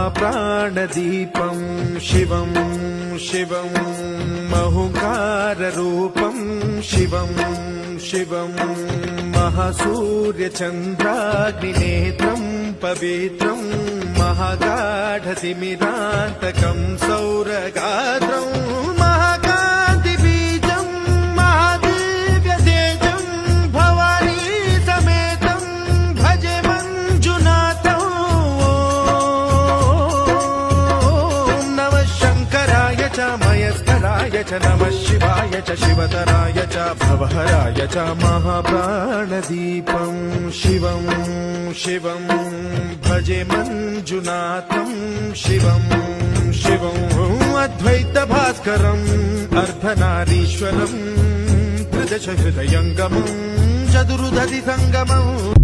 महाप्राणदीपं शिवं शिवं महुकाररूपं शिवं शिवं महासूर्यचन्द्राग्निनेत्रं पवित्रं महागाढतिमिरान्तकं सौरगात्रं महाकान्तिबीजं महादिव्यतेजं भवानी समेतं भजे मञ्जुनाथं। ॐ नमः शङ्कराय च मयस्कराय च नमः शिवाय च शिवतराय च भवहराय च महाप्राणदीपं शिवं शिवं भजे मञ्जुनाथं शिवं शिवं अद्वैतभास्करम् अर्धनारीश्वरम् त्रिदश हृदयङ्गमम् चतुर्दधि सङ्गमम्।